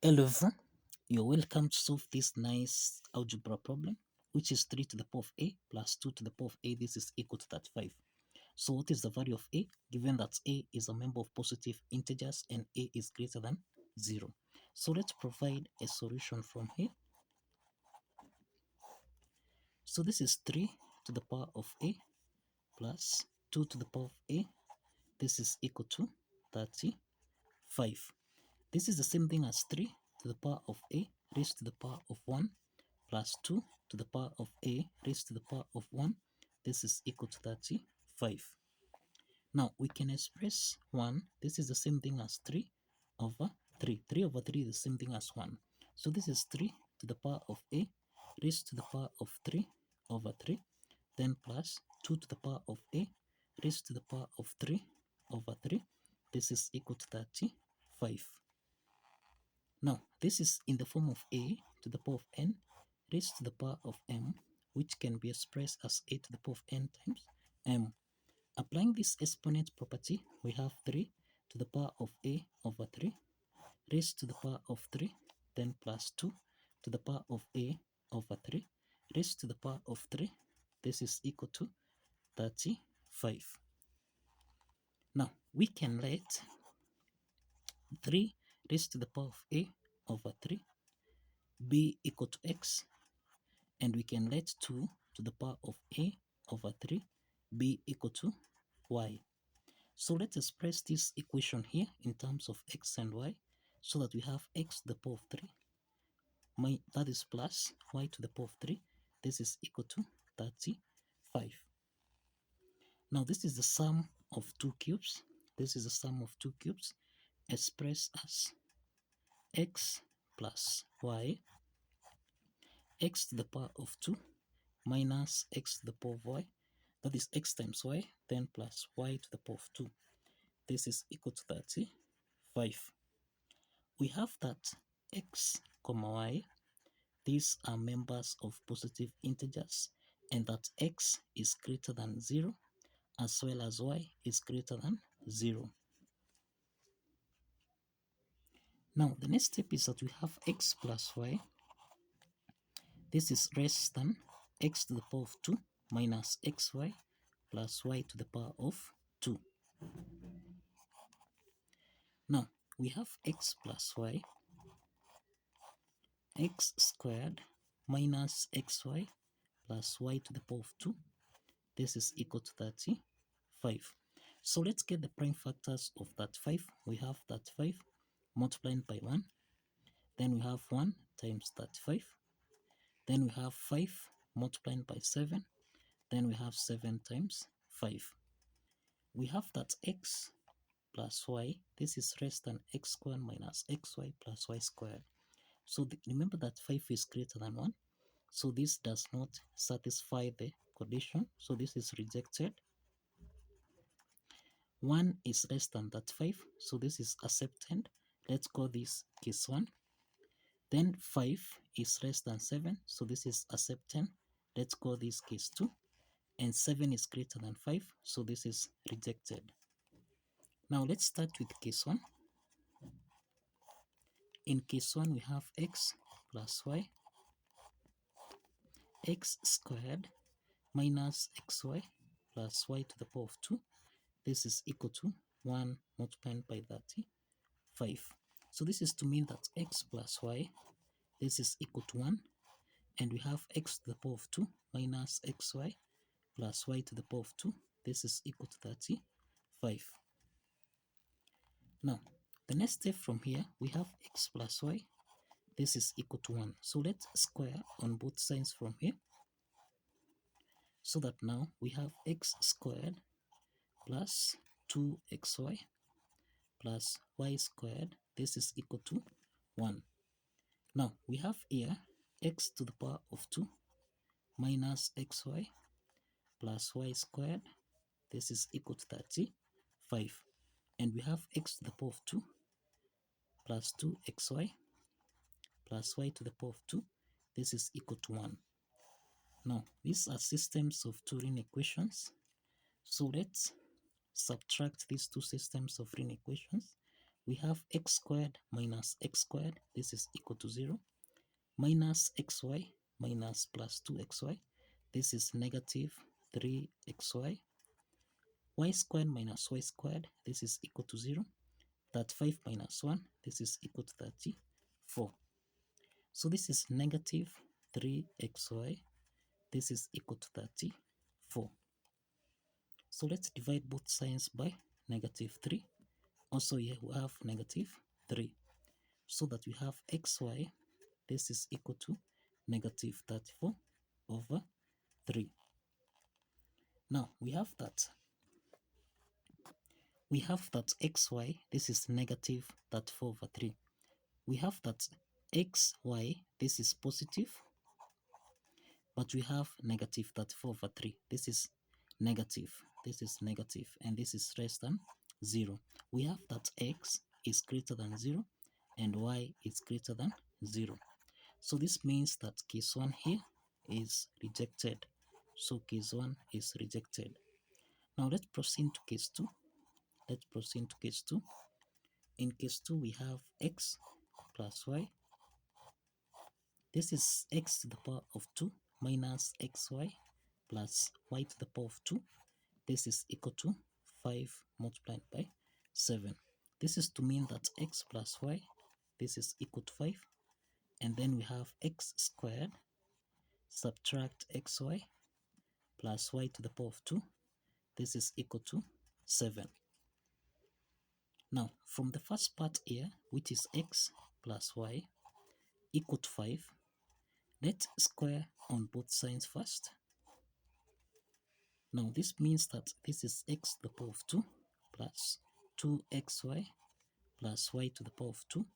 Hello, you're welcome to solve this nice algebra problem, which is 3 to the power of a plus 2 to the power of a. This is equal to 35. So what is the value of a, given that a is a member of positive integers and a is greater than 0? So let's provide a solution from here. So this is 3 to the power of a plus 2 to the power of a. This is equal to 35. This is the same thing as 3 to the power of a raised to the power of 1 plus 2 to the power of a raised to the power of 1. This is equal to 35. Now we can express 1. This is the same thing as 3 over 3. 3 over 3 is the same thing as 1. So this is 3 to the power of a raised to the power of 3 over 3. Then plus 2 to the power of a raised to the power of 3 over 3. This is equal to 35. Now, this is in the form of a to the power of n raised to the power of m, which can be expressed as a to the power of n times m. Applying this exponent property, we have 3 to the power of a over 3 raised to the power of 3, then plus 2 to the power of a over 3 raised to the power of 3. This is equal to 35. Now, we can let 3 raised to the power of a over 3 be equal to x, and we can let 2 to the power of a over 3 be equal to y. So let's express this equation here in terms of x and y, so that we have x to the power of 3, that is plus y to the power of 3. This is equal to 35. Now this is the sum of two cubes. This is the sum of two cubes expressed as x plus y, x to the power of 2 minus x to the power of y, that is x times y, then plus y to the power of 2. This is equal to 35. We have that x, y, these are members of positive integers, and that x is greater than 0, as well as y is greater than 0. Now, the next step is that we have x plus y. This is less than x to the power of 2 minus xy plus y to the power of 2. Now, we have x plus y, x squared minus xy plus y to the power of 2. This is equal to 35. So let's get the prime factors of 35. We have 35 multiplied by 1. Then we have 1 times 35. Then we have 5 multiplied by 7. Then we have 7 times 5. We have that x plus y, this is less than x squared minus xy plus y squared. So remember that 5 is greater than 1. So this does not satisfy the condition. So this is rejected. 1 is less than that 5. So this is accepted. Let's call this case 1. Then 5 is less than 7. So this is accepted. Let's call this case 2. And 7 is greater than 5. So this is rejected. Now let's start with case 1. In case 1, we have x plus y, x squared minus xy plus y to the power of 2. This is equal to 1 multiplied by 35. So this is to mean that x plus y, this is equal to 1. And we have x to the power of 2 minus xy plus y to the power of 2. This is equal to 35. Now, the next step from here, we have x plus y. This is equal to 1. So let's square on both sides from here. So that now we have x squared plus 2xy plus y squared. This is equal to 1. Now we have here x to the power of 2 minus xy plus y squared. This is equal to 35. And we have x to the power of 2 plus 2xy plus y to the power of 2. This is equal to 1. Now, these are systems of two linear equations. So let's subtract these two systems of linear equations. we have x squared minus x squared, this is equal to 0, minus xy minus plus 2xy, this is negative 3xy, y squared minus y squared, this is equal to 0, 35 minus 1, this is equal to 34. So this is negative 3xy, this is equal to 34. So let's divide both sides by negative 3. Also here we have negative 3. So that we have xy, this is equal to negative 34 over 3. Now we have that xy, this is negative 34 over 3. We have that xy, this is positive, but we have negative 34 over 3. This is negative, and this is less than 0. We have that x is greater than 0 and y is greater than 0. So this means that case 1 here is rejected. So case 1 is rejected. Now let's proceed to case 2. In case 2, we have x plus y. This is x to the power of 2 minus xy plus y to the power of 2. This is equal to 5 multiplied by 7. This is to mean that x plus y, this is equal to 5. And then we have x squared, subtract xy, plus y to the power of 2. This is equal to 7. Now, from the first part here, which is x plus y equal to 5, let's square on both sides first. Now, this means that this is x to the power of 2 plus 2xy plus y to the power of 2.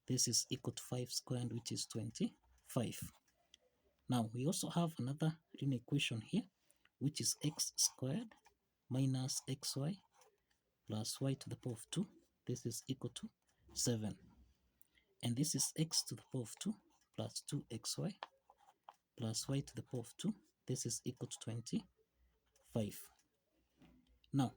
This is equal to 5 squared, which is 25. Now, we also have another linear equation here, which is x squared minus xy plus y to the power of 2. This is equal to 7. And this is x to the power of 2 plus 2xy plus y to the power of 2. This is equal to 25. Now,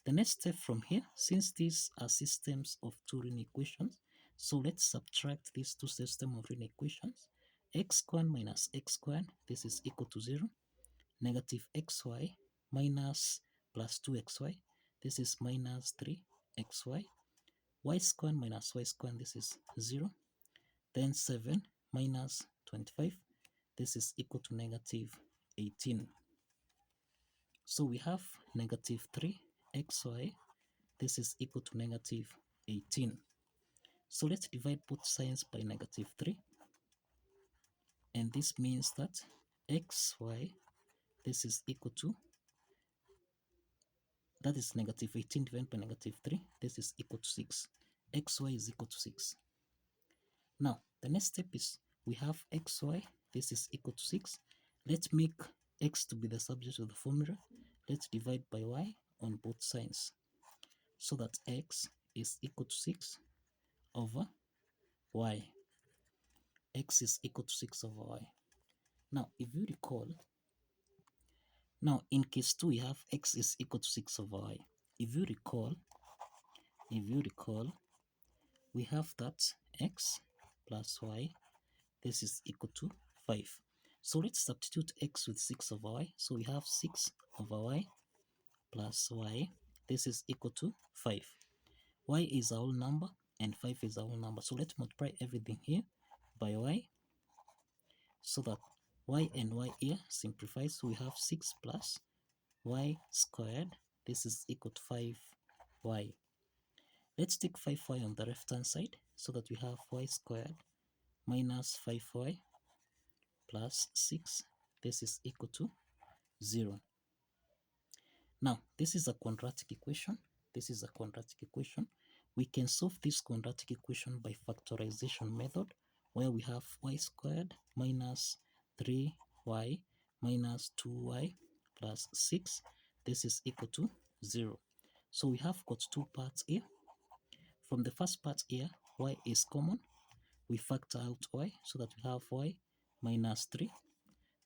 the next step from here, since these are systems of two linear equations, so let's subtract these two systems of linear equations. X squared minus x squared, this is equal to 0. Negative xy minus plus 2xy, this is minus 3xy. Y squared minus y squared, this is 0. Then 7 minus 25, this is equal to negative 18. So we have negative 3xy, this is equal to negative 18. So let's divide both sides by negative 3. And this means that xy, this is equal to, that is negative 18 divided by negative 3. This is equal to 6. Xy is equal to 6. Now, the next step is we have xy, this is equal to 6. Let's make x to be the subject of the formula. Let's divide by y on both sides, so that x is equal to 6 over y. X is equal to 6 over y. Now, if you recall, now in case 2, we have x is equal to 6 over y. If you recall, we have that x plus y, this is equal to 5. So let's substitute x with 6 over y. So we have 6 over y plus y, this is equal to 5. Y is our whole number and 5 is our whole number. So let's multiply everything here by y, so that y and y here simplifies. So we have 6 plus y squared, this is equal to 5y. Let's take 5y on the left hand side, so that we have y squared minus 5y plus 6, this is equal to 0. Now, this is a quadratic equation. We can solve this quadratic equation by factorization method, where we have y squared minus 3y minus 2y plus 6. This is equal to 0. So we have got two parts here. From the first part here, y is common. We factor out y, so that we have y minus 3.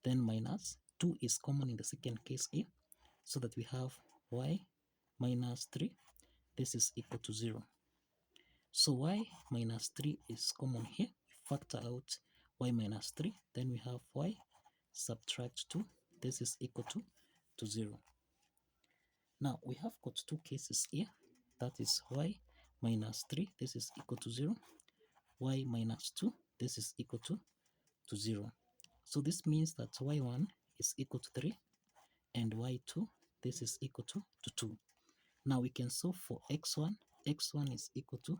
Then minus 2 is common in the second case here, so that we have y minus 3. this is equal to 0. So y minus 3 is common here. We factor out y minus 3, then we have y subtract 2, this is equal to 0. Now we have got two cases here, that is y minus 3, this is equal to 0, y minus 2, this is equal to 0. So this means that y1 is equal to 3 and y2, this is equal to 2. Now we can solve for x1. x1 is equal to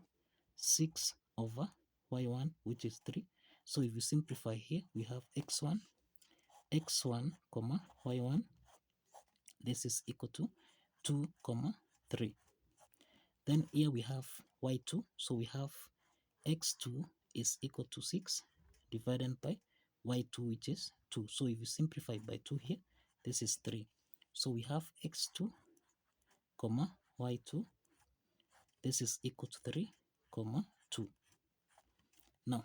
6 over y1, which is 3. So if you simplify here, we have x1 comma y1, this is equal to 2 comma 3. Then here we have y2, so we have x2 is equal to 6 divided by y2, which is 2. So if you simplify by 2 here, this is 3. So we have x2 comma y2, this is equal to 3 comma 2. Now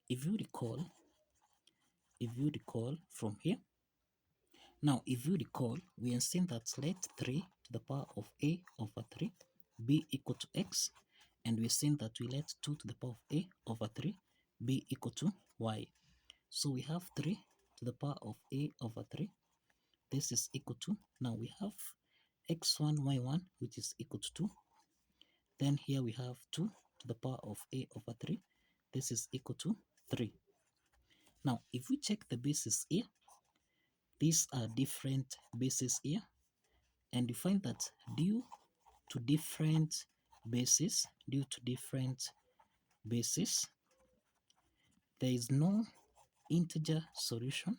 if you recall from here, we are saying that let 3 to the power of a over 3 be equal to x, and we're saying that we let 2 to the power of a over 3 be equal to y. So we have 3 to the power of a over 3, this is equal to, now we have x1 y1, which is equal to 2. Then here we have 2 to the power of a over 3, this is equal to 3. Now if we check the bases here, these are different bases here, and you find that due to different bases, there is no integer solution.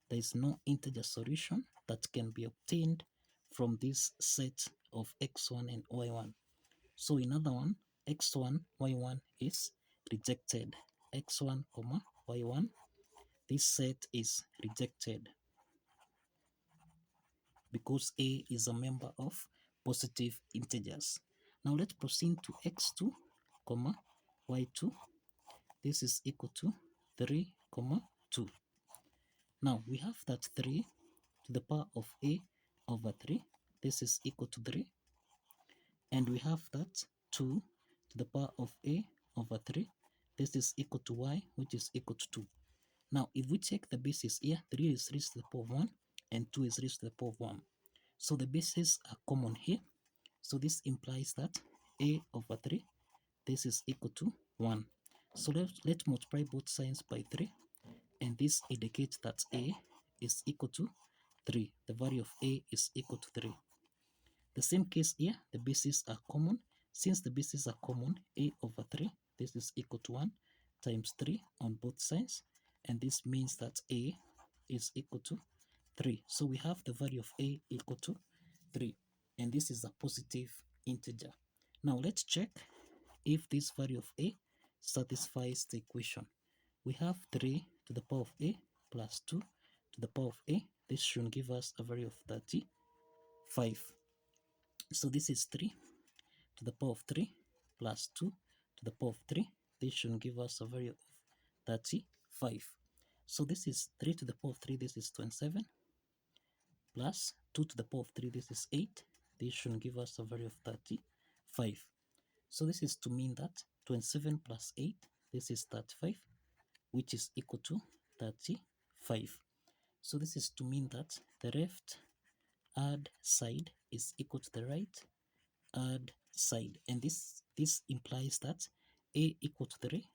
There is no integer solution that can be obtained from this set of x1 and y1. So in other one, x1, y1 is rejected. x1, y1, this set is rejected because a is a member of positive integers. Now let's proceed to x2, y2. This is equal to 3, 2. Now we have that 3 to the power of a over 3, this is equal to 3. And we have that 2 to the power of a over 3, this is equal to y, which is equal to 2. Now if we check the bases here, 3 is raised to the power of 1 and 2 is raised to the power of 1. So the bases are common here. So this implies that a over 3, this is equal to 1. So let's multiply both signs by 3, and this indicates that a is equal to 3. The value of a is equal to 3. The same case here, the bases are common. Since the bases are common, a over 3, this is equal to 1 times 3 on both sides, and this means that a is equal to 3. So we have the value of a equal to 3, and this is a positive integer. Now let's check if this value of a satisfies the equation. We have 3 to the power of a plus 2 to the power of a. This should give us a value of 35. So this is 3 to the power of 3 plus 2 to the power of 3. This should give us a value of 35. So this is 3 to the power of 3, this is 27, plus 2 to the power of 3, this is 8. This should give us a value of 35. So this is to mean that 27 plus 8, this is 35, which is equal to 35. So this is to mean that the left hand side is equal to the right hand side, and this implies that a equal to 3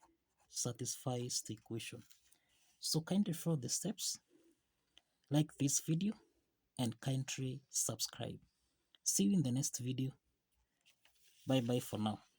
satisfies the equation. So kindly follow the steps, like this video, and kindly subscribe. See you in the next video. Bye bye for now.